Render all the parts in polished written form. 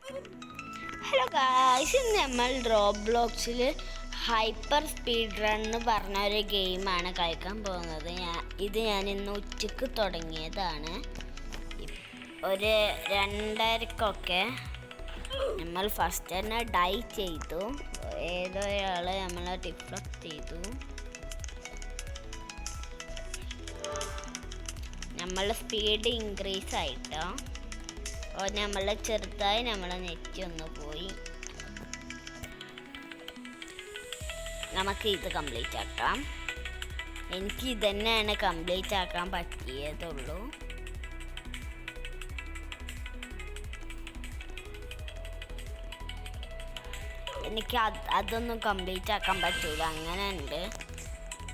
Hello guys, ഇന്ന് നമ്മൾ റോബ്ലോക്സിൽ hyper speed run എന്ന് പറഞ്ഞ ഒരു ഗെയിമാണ് കളിക്കാൻ പോകുന്നത്. ഞാൻ ഇന്ന് ഉച്ചയ്ക്ക് തുടങ്ങിയതാണ്. ഒരു 2:30 നമ്മൾ ഫസ്റ്റ് തന്നെ ഡൈ ചെയ്തു. ഏതോ ഒരാൾ നമ്മളെ ഡിഫ്ലക്ട് ചെയ്തു. നമ്മളെ സ്പീഡ് ഇൻക്രീസ് ആയിട്ടോ. നമ്മൾ ചെറുതായി നമ്മളെ നെറ്റ് ഒന്ന് പോയി. നമുക്ക് ഇത് കംപ്ലീറ്റ് ആക്കാം. എനിക്ക് ഇത് തന്നെയാണ് കംപ്ലീറ്റ് ആക്കാൻ പറ്റിയതുള്ളൂ. എനിക്ക് അതൊന്നും കംപ്ലീറ്റ് ആക്കാൻ പറ്റൂല, അങ്ങനെ ഉണ്ട്.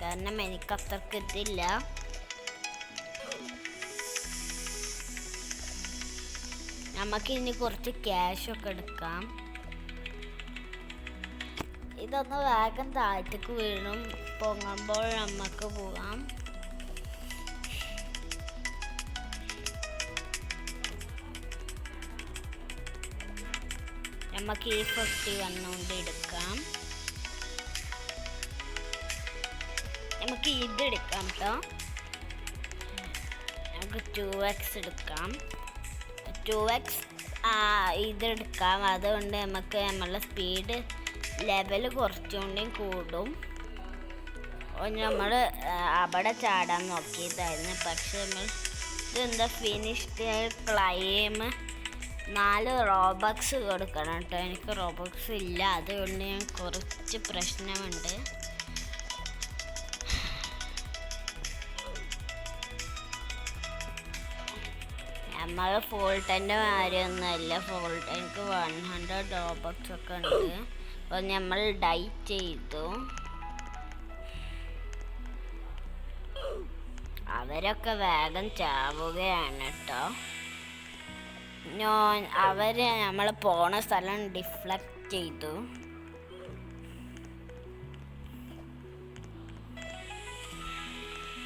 കാരണം എനിക്ക് അത്രക്ക് ഇതില്ല. നമുക്ക് ഇനി കുറച്ച് ക്യാഷൊക്കെ എടുക്കാം. ഇതൊന്ന് വേഗം താഴത്തേക്ക് വീഴും. പൊങ്ങുമ്പോൾ നമുക്ക് പോകാം. നമുക്ക് ഈ 51 കൊണ്ട് എടുക്കാം. നമുക്ക് ഇതെടുക്കാം കേട്ടോ. നമുക്ക് 2x എടുക്കാം. 2x ഇതെടുക്കാം. അതുകൊണ്ട് നമുക്ക് നമ്മളെ സ്പീഡ് ലെവൽ കുറച്ചുകൊണ്ടും കൂടും. നമ്മൾ അവിടെ ചാടാൻ നോക്കിയതായിരുന്നു, പക്ഷെ നമ്മൾ ഇതെന്താ ഫിനിഷ്ഡ് ക്ലൈം 4 റോബക്സ് കൊടുക്കണം കേട്ടോ. എനിക്ക് റോബക്സ് ഇല്ല, അതുകൊണ്ട് ഞാൻ കുറച്ച് പ്രശ്നമുണ്ട്. നമ്മൾ ഫോൾട്ടൻ്റെ കാര്യമൊന്നുമല്ല. ഫോൾട്ടൻക്ക് 100 റോബക്സ് ഒക്കെ ഉണ്ട്. അപ്പോൾ നമ്മൾ ഡൈ ചെയ്തു. അവരൊക്കെ വേഗം ചാവുകയാണ് കേട്ടോ. നമ്മൾ പോണ സ്ഥലം ഡിഫ്ലക്റ്റ് ചെയ്തു.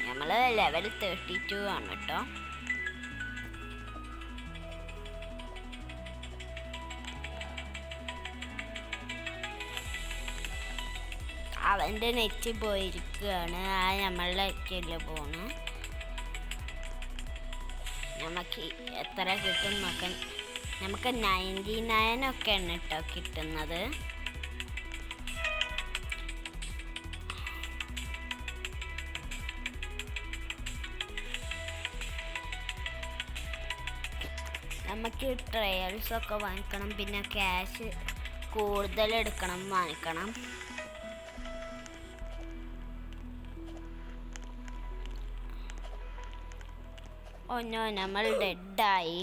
നമ്മൾ ലെവൽ 32 ആണ് കേട്ടോ. അവൻ്റെ നെറ്റ് പോയിരിക്കുകയാണ്. നമ്മളുടെ ഒക്കെയല്ലേ പോണ്. നമുക്ക് എത്ര കിട്ടും നോക്കാൻ. നമുക്ക് 99 ഒക്കെയാണ് കേട്ടോ കിട്ടുന്നത്. നമുക്ക് ട്രയൽസൊക്കെ വാങ്ങിക്കണം. പിന്നെ ക്യാഷ് കൂടുതൽ വാങ്ങിക്കണം. നമ്മൾ ഡെഡായി.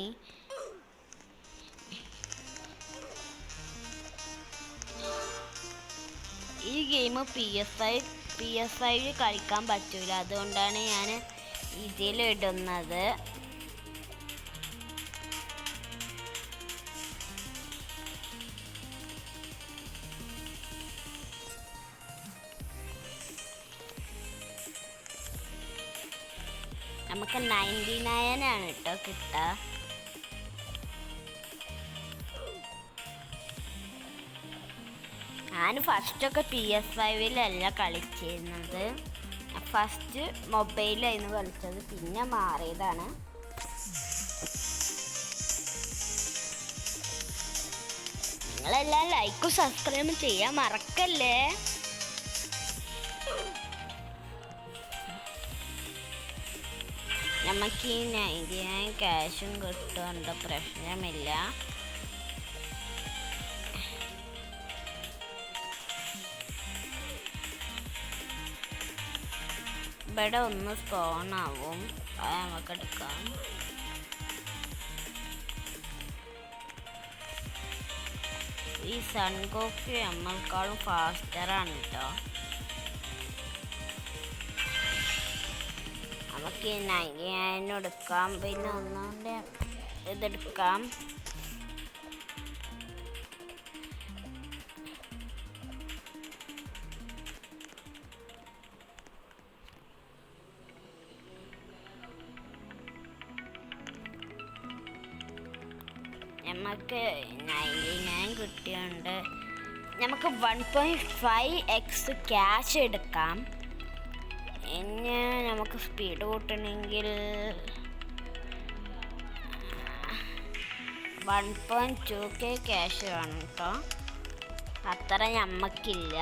ഈ ഗെയിം PS5 കളിക്കാൻ പറ്റൂല, അതുകൊണ്ടാണ് ഞാൻ ഇതിലിടുന്നത്. നമുക്ക് 99 ആണ് കേട്ടോ കിട്ടുക. ഞാൻ ഫസ്റ്റൊക്കെ PS5 കളിച്ചിരുന്നത്. ഫസ്റ്റ് മൊബൈലായിരുന്നു കളിച്ചത്, പിന്നെ മാറിയതാണ്. നിങ്ങളെല്ലാം ലൈക്കും സബ്സ്ക്രൈബും ചെയ്യാൻ മറക്കല്ലേ. നമുക്ക് ഈ 99 ക്യാഷും കിട്ടുന്നുണ്ട്, പ്രശ്നമില്ല. ഇവിടെ ഒന്ന് സ്പോണാവും, അത് നമുക്ക് എടുക്കാം. ഈ സൺകോഫി നമ്മൾക്കാളും ഫാസ്റ്ററാണ് കേട്ടോ. നമുക്ക് 99 എടുക്കാം. പിന്നെ ഒന്നുകൊണ്ട് ഇതെടുക്കാം. നമുക്ക് 99 കിട്ടിയുണ്ട്. നമുക്ക് 1.5x ക്യാഷ് എടുക്കാം. ഇനി നമുക്ക് സ്പീഡ് കൂട്ടണമെങ്കിൽ 1.2k ക്യാഷ് വേണം കേട്ടോ. അത്ര ഞമ്മക്കില്ല.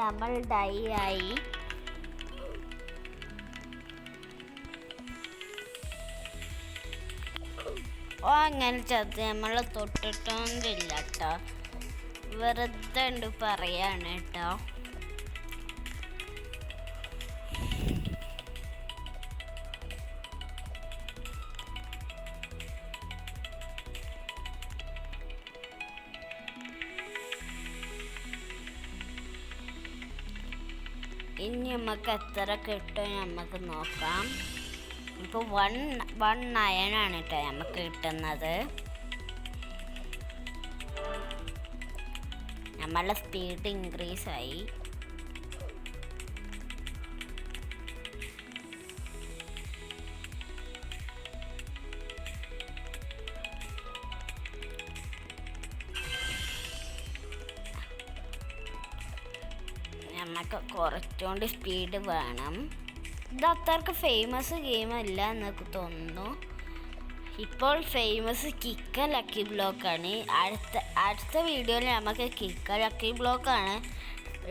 നമ്മൾ ഡൈ ആയി. അങ്ങനെ ചത്ത് നമ്മൾ തൊട്ടിട്ടൊന്നുമില്ല കേട്ടോ. വെറുതെ ഉണ്ട് പറയാണ് കേട്ടോ. ഇനി നമുക്ക് എത്ര കിട്ടും നമുക്ക് നോക്കാം. ഇപ്പോൾ 1 ആണ് കേട്ടോ നമുക്ക് കിട്ടുന്നത്. നമ്മളുടെ സ്പീഡ് ഇൻക്രീസ് ആയി. നമുക്ക് കുറച്ചുകൊണ്ട് സ്പീഡ് വേണം. ഇത് അത്രക്ക് ഫേമസ് ഗെയിം അല്ല എന്നൊക്കെ തോന്നുന്നു. ഇപ്പോൾ ഫേമസ് കിക്ക ലക്കി ബ്ലോക്കാണ്. അടുത്ത വീഡിയോയിൽ നമുക്ക് കിക്ക ലക്കി ബ്ലോക്കാണ്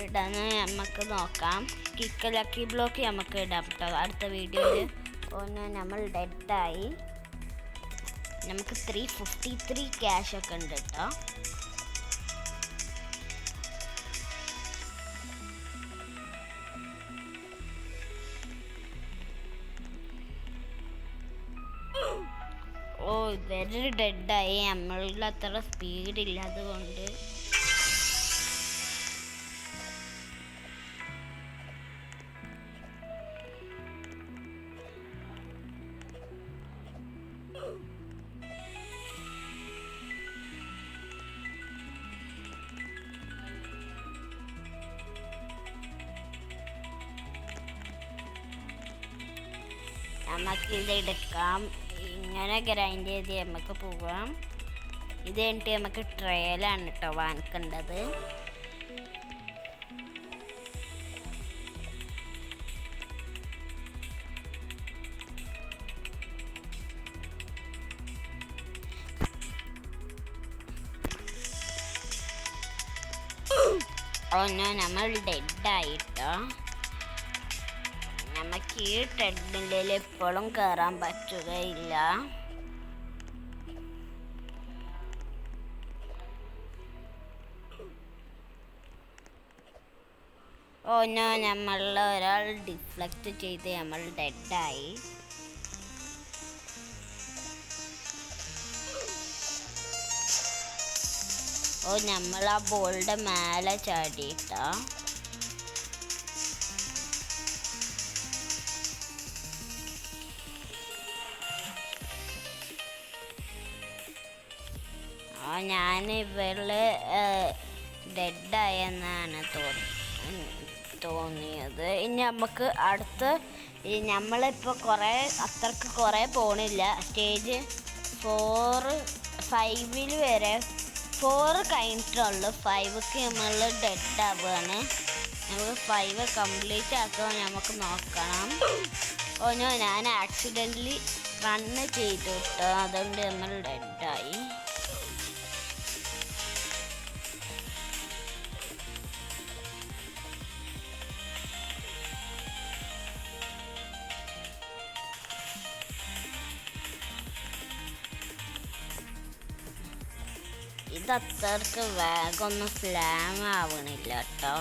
ഇടാന്ന് നമുക്ക് നോക്കാം. കിക്ക ലക്കി ബ്ലോക്ക് നമുക്ക് ഇടാം കേട്ടോ അടുത്ത വീഡിയോയിൽ. നമ്മൾ ഡെഡായി. നമുക്ക് 353 ക്യാഷ് ഒക്കെ ഉണ്ട് കേട്ടോ. ഇവര് ഡെഡായി. നമ്മളുടെ അത്ര സ്പീഡില്ല, അതുകൊണ്ട് നമുക്കിത് എടുക്കാം. ഇങ്ങനെ ഗ്രൈൻഡ് ചെയ്ത് നമുക്ക് പോകാം. ഇത് കഴിഞ്ഞിട്ട് നമുക്ക് ട്രയലാണ് കേട്ടോ വാങ്ങിക്കേണ്ടത്. നമ്മൾ ഡെഡായിട്ടോ. നമുക്ക് ഈ ട്രെഡ്മില്ലിൽ എപ്പോഴും കയറാൻ പറ്റുകയില്ല. നമ്മളിൽ ഒരാൾ ഡിഫ്ലക്റ്റ് ചെയ്ത് നമ്മൾ ഡെഡായി. നമ്മൾ ആ ബോളിൻ്റെ മേലെ ചാടിയിട്ടാ. ഞാൻ ഇവരിൽ ഡെഡായെന്നാണ് തോന്നിയത്. ഇനി നമുക്ക് നമ്മളിപ്പോൾ അത്രക്ക് കുറേ പോണില്ല. സ്റ്റേജ് 5 വരെ 4 കഴിഞ്ഞിട്ടുള്ളൂ. 5ക്ക് നമ്മൾ ഡെഡാവുകയാണ്. നമുക്ക് 5 കംപ്ലീറ്റ് ആക്കാൻ നമുക്ക് നോക്കണം. ഞാൻ ആക്സിഡൻ്റലി റണ്ണ് ചെയ്തു കേട്ടോ, അതുകൊണ്ട് നമ്മൾ ഡെഡായി. ഇത് അത്രക്ക് വേഗമൊന്നും സ്ലാം ആവണില്ല കേട്ടോ.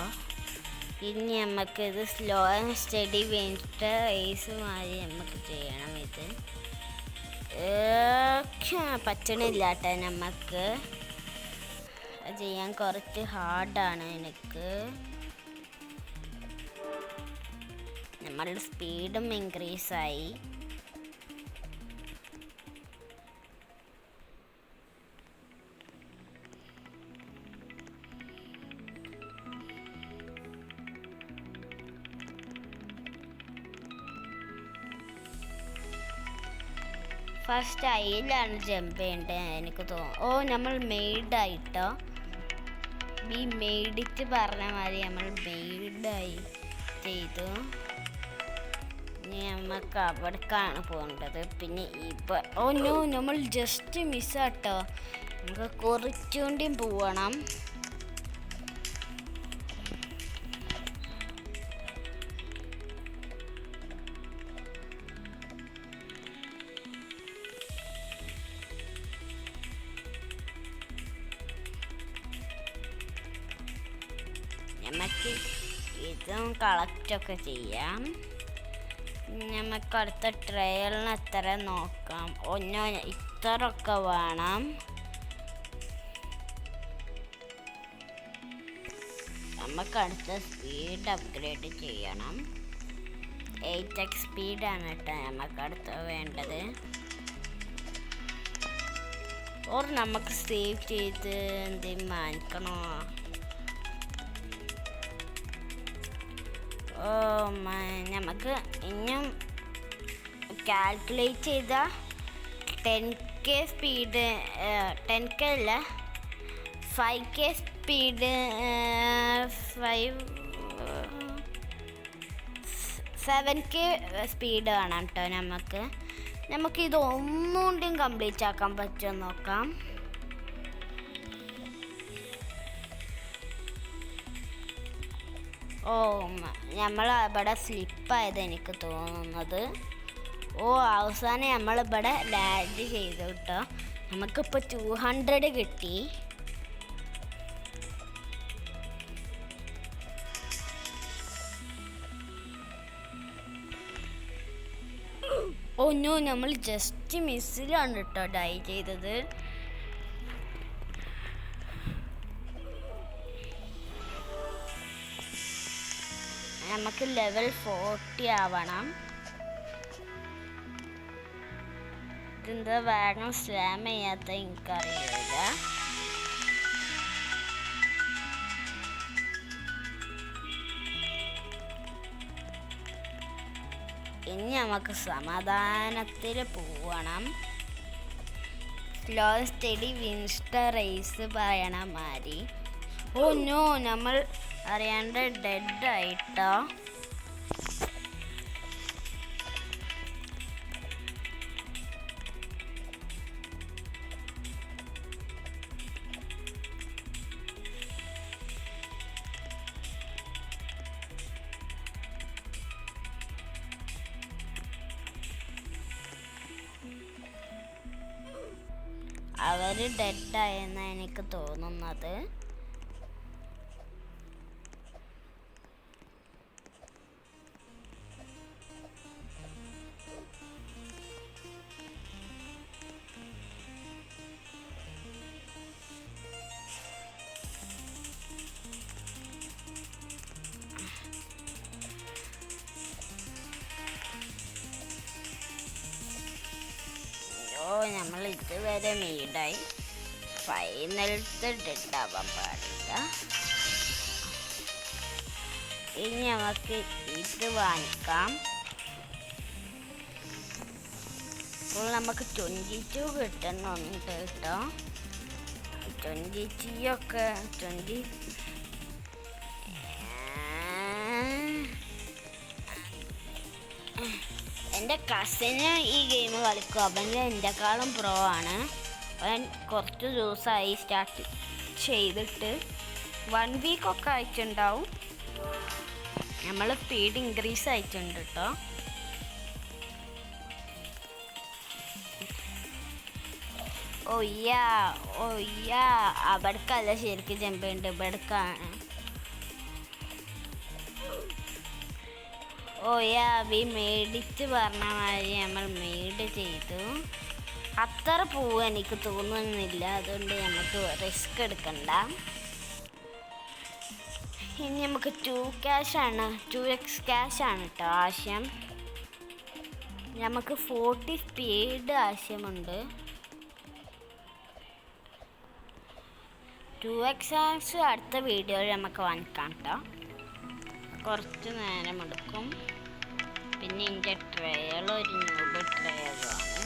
ഇനി നമുക്കിത് സ്ലോ ആൻഡ് സ്റ്റഡി വേണ്ടിയിട്ട് ഏസ് മാറി നമുക്ക് ചെയ്യണം. ഇത് പറ്റണില്ല കേട്ടോ. നമുക്ക് ചെയ്യാൻ കുറച്ച് ഹാർഡാണ് എനിക്ക്. നമ്മളുടെ സ്പീഡും ഇൻക്രീസായി. ഫസ്റ്റ് അതിലാണ് ജമ്പ് ചെയ്യേണ്ടത് എനിക്ക് തോന്നുന്നു. ഓ നമ്മൾ മെയ്ഡായിട്ടോ. ഈ മെയ്ഡിറ്റ് പറഞ്ഞ മാതിരി നമ്മൾ മെയ്ഡായി ചെയ്തു. ഇനി നമുക്ക് അവിടേക്കാണ് പോകേണ്ടത്. പിന്നെ ഓ നോ, നമ്മൾ ജസ്റ്റ് മിസ്സാട്ടോ. നമുക്ക് കുറച്ചുകൂടിയും പോവണം. നമുക്ക് ഇതും കളക്റ്റൊക്കെ ചെയ്യാം. നമുക്ക് അടുത്ത ട്രയലിന് എത്ര നോക്കാം. ഇത്രയൊക്കെ വേണം. നമുക്ക് അടുത്ത സ്പീഡ് അപ്ഗ്രേഡ് ചെയ്യണം. 8x സ്പീഡാണ് കേട്ടോ നമുക്ക് അടുത്ത് വേണ്ടത്. ഓർ നമുക്ക് സേവ് ചെയ്ത് എന്തെങ്കിലും മാനിക്കണോ? നമുക്ക് ഇനിയും കാൽക്കുലേറ്റ് ചെയ്ത 10k സ്പീഡ് 10k അല്ല 5k സ്പീഡ് 7k സ്പീഡ് വേണം കേട്ടോ. നമുക്ക് ഇത് ഒന്നുകൊണ്ടും കംപ്ലീറ്റ് ആക്കാൻ പറ്റുമോ നോക്കാം. ഓ നമ്മൾ ഇവിടെ സ്ലിപ്പായത് എനിക്ക് തോന്നുന്നത്. ഓ അവസാനം നമ്മളിവിടെ ലാൻഡ് ചെയ്തു കേട്ടോ. നമുക്കിപ്പോൾ 200 കിട്ടി. നോ, നമ്മൾ ജസ്റ്റ് മിസ്സിലാണ് കേട്ടോ ഡൈ ചെയ്തത്. നമുക്ക് ലെവൽ 40 ആവണം. ഇതെന്താ വേഗം സ്ലാം ചെയ്യാത്ത എനിക്കറിയില്ല. ഇനി നമുക്ക് സമാധാനത്തിൽ പോവണം. Slow study wins the race പറയണ മാതിരി. ഓ നോ, നമ്മൾ അറിയാണ്ട് ഡെഡ് ആയിട്ടോ. അവർ ഡെഡായെന്നാണ് എനിക്ക് തോന്നുന്നത്. നമ്മൾ ഇതുവരെ മെയ്ഡായി. ഫൈനലത്തെ ഡെഡാവാൻ പാടില്ല. ഇനി നമുക്ക് ഇത് വാങ്ങിക്കാം. ഇപ്പോൾ നമുക്ക് 22 കിട്ടുന്നുണ്ട് കേട്ടോ. 22 ഒക്കെ 20 എൻ്റെ കസിന് ഈ ഗെയിം കളിക്കും. അവന് എൻ്റെക്കാളും പ്രോ ആണ്. അവൻ കുറച്ച് ദിവസമായി സ്റ്റാർട്ട് ചെയ്തിട്ട് 1 വീക്കൊക്കെ ആയിട്ടുണ്ടാവും. നമ്മൾ സ്പീഡ് ഇൻക്രീസ് ആയിട്ടുണ്ട് കേട്ടോ. ഓയ്യാ അവിടേക്കല്ല ശരിക്കും ജമ്പ് ഉണ്ട്, ഇവിടേക്കാണ്. വി മേടിച്ച് പറഞ്ഞ മാതിരി നമ്മൾ മെയ്ഡ് ചെയ്തു. അത്ര പൂവ് എനിക്ക് തോന്നുന്നില്ല, അതുകൊണ്ട് നമുക്ക് റിസ്ക് എടുക്കണ്ട. ഇനി നമുക്ക് 2x ക്യാഷ് ആണ് കേട്ടോ ആവശ്യം. നമുക്ക് 40 സ്പീഡ് ആവശ്യമുണ്ട്. 2x ക്യാഷ് അടുത്ത വീഡിയോയിൽ നമുക്ക് വാങ്ങിക്കാം കേട്ടോ. കുറച്ച് നേരം എടുക്കും. പിന്നെ എൻ്റെ ട്രയൽ ഒരു ന്യൂബ് ട്രയലാണ്.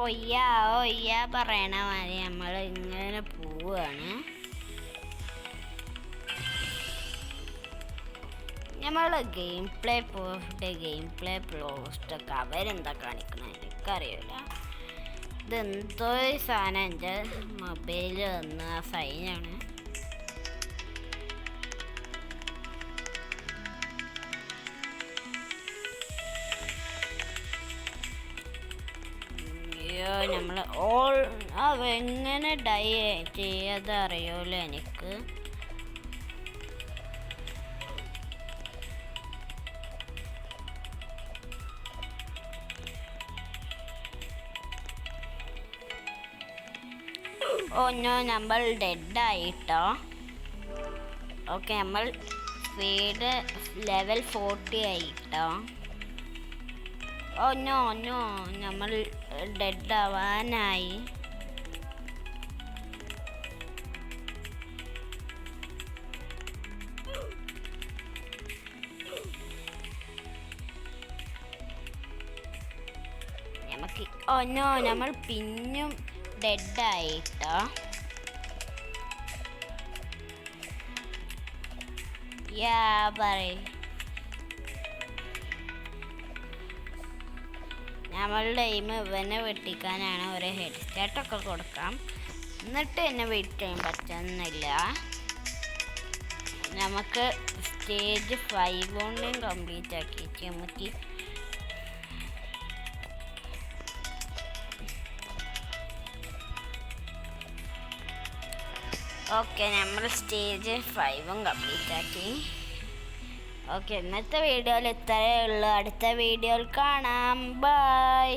ഒയ്യ പറയണ മാതിരി നമ്മൾ ഇങ്ങനെ പോവാണ്. നമ്മൾ ഗെയിം പ്ലേ പോസ്റ്റൊക്കെ അവരെന്താ കാണിക്കണ എനിക്കറിയില്ല. ഇതെന്തോ സാധനം എൻ്റെ മൊബൈലിൽ വന്ന സൈനാണ്. അയ്യോ നമ്മൾ എങ്ങനെ ഡൈ ചെയ്യാതെ അറിയൂല എനിക്ക്. നമ്മൾ ഡെഡായിട്ടോ. ഓക്കെ, നമ്മൾ സ്പീഡ് ലെവൽ 40 ആയിട്ടോ. നമ്മൾ ഡെഡ് ആവാനായി. നമ്മൾ പിന്നും ഡെഡായിട്ടോ. നമ്മളുടെ എയിം ഇവനെ വെട്ടിക്കാനാണ്. ഒരു ഹെഡ് സ്റ്റാർട്ടൊക്കെ കൊടുക്കാം, എന്നിട്ട് എന്നെ വെയിറ്റ് ചെയ്യാൻ പറ്റുന്നില്ല. നമുക്ക് സ്റ്റേജ് 5 കൊണ്ടും കംപ്ലീറ്റ് ആക്കിയിട്ട് നമുക്ക് ഓക്കെ, നമ്മൾ സ്റ്റേജ് 5 കംപ്ലീറ്റ് ആക്കി. ഓക്കെ, ഇന്നത്തെ വീഡിയോയിൽ ഇത്രയേ ഉള്ളൂ. അടുത്ത വീഡിയോയിൽ കാണാം. ബൈ.